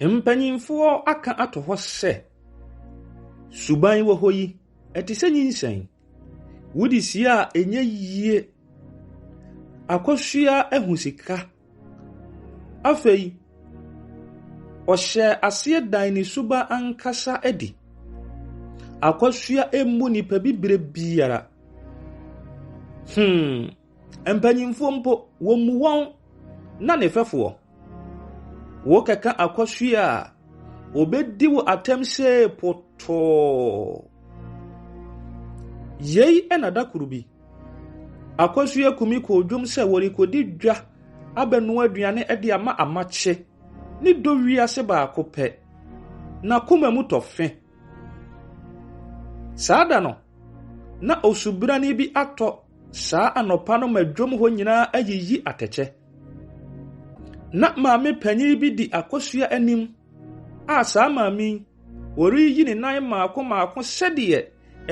Mpanyimfoɔ aka ato hɔ sɛ suban wɔ hɔ yi ɛte sɛ nyinsɛn wodi sie a enye yie Akosua ehu sika afei ɔhyɛ aseɛ dan ne suba ankasa adi Akosua emu nipa bibire biara mpanyimfoɔ mpo wɔn mu wɔn na ne fɛfoɔ wo keka Akosua a obedi wo atem sɛ poto yei enada kurubi Akosua Kumi ko dwom sɛ wori kodi dwa abɛno aduane de ama amache ni do wiase baako pɛ na koma mu tɔfe saada no na osubrani bi atɔ saa anopa no madwom hɔ nyinaa ayiyi atɛkyɛ na maame panyin bi di Akosua anim a saa maame wori yi ne nan maako sɛdeɛ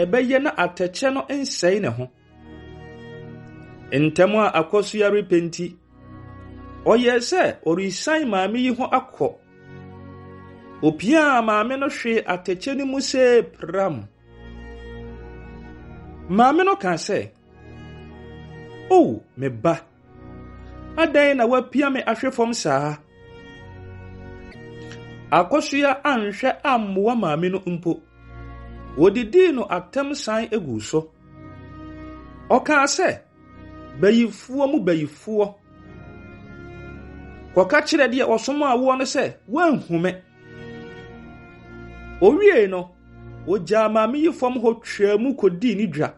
ɛbɛyɛ na atɛkyɛ no nsɛe ne ho ntɛm a Akosua repenti ɔyɛ sɛ ɔresan maame yi ho akɔ opia maame no hwe atɛkyɛ no mu sɛ pram maame no ka sɛ o me ba adan na wapia me ahwe fam saa Akosua anhwɛ ammoa maame no mpo wodidi no atem san egu so ɔka sɛ bayifuo mu bayifuo kɔka kyerɛ deɛ ɔsom awo no sɛ wanhume owie no ogya maame yi fam hɔ twaa mu kodi ni dwa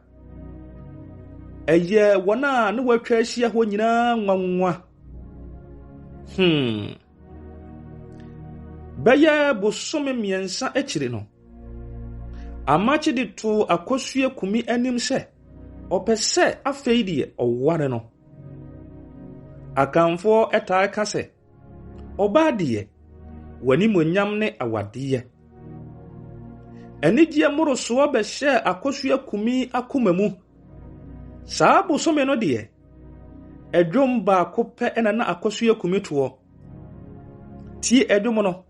ɛyɛ wɔn a ne watwa ahyia hɔ nyinaa nwanwa bɛyɛ bosome mmiɛnsa akyiri no amache de to Akosua Kumi anim sɛ ɔpɛ sɛ afei deɛ ɔware no akamfo ɛtaa ka sɛ ɔbaa deɛ wani monyam ne awadeɛ anigye morosoɔ bɛhyɛ Akosua Kumi akoma mu saa bosome no deɛ ɛdwom baako pɛ ɛna na Akosua Kumi toɔ tie ɛdwom no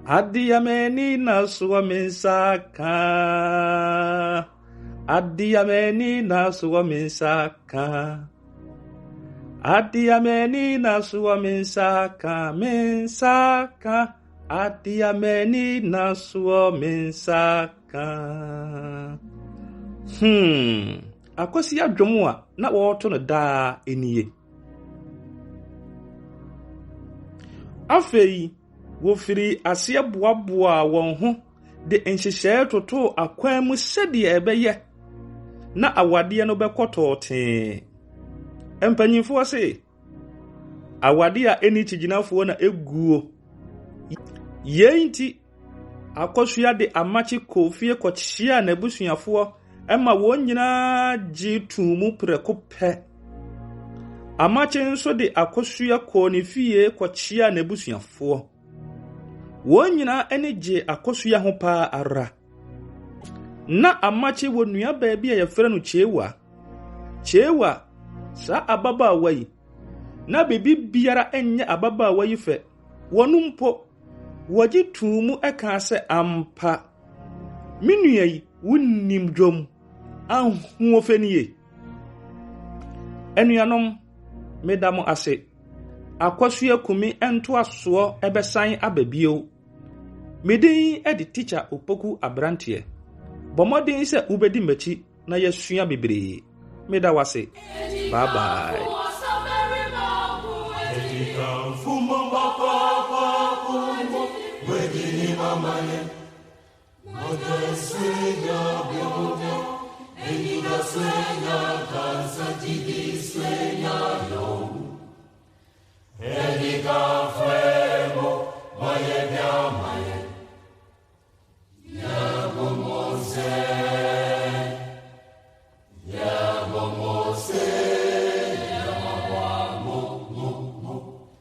Adiyameni na suwa minsaka Adiyameni na suwa minsaka Adiyameni na suwa minsaka Minsaka Adiyameni na suwa minsaka Akosua dwom a na wɔto no daa eniye afei wofiri aseɛ boaboa wɔn ho de nhyehyɛe toto akwan mu sɛdeɛ ɛbɛyɛ na awadeɛ no bɛkɔtɔɔtee mpanyimfoɔ se awade a eni kyegyinafoɔ na eguo yɛn nti Akosua de amache kofie kɔkyia na abusuafoɔ ɛma wɔn nyinaa gye tumu prɛko pɛ amache nso de Akosua kɔ ne fie kɔkyia na abusuafoɔ wɔn nyinaa ani gye Akosua ho paa ara na amache wɔ nua baabi a yɛfrɛ no kyewa saa ababaawa yi na bibi biara enye ababaawa yi fɛ wɔn mpo wɔgye tumu ɛka sɛ ampa menua yi wonnim dwom anhu ofenie anuanom meda mo ase Akosua Kumi entoasoɔ ɛbɛsan ababio medin edi teacher Opoku abranteɛ bomodin sɛ ubedi machi na yɛsua bebree meda wase bye bye Elika fuego, vaya de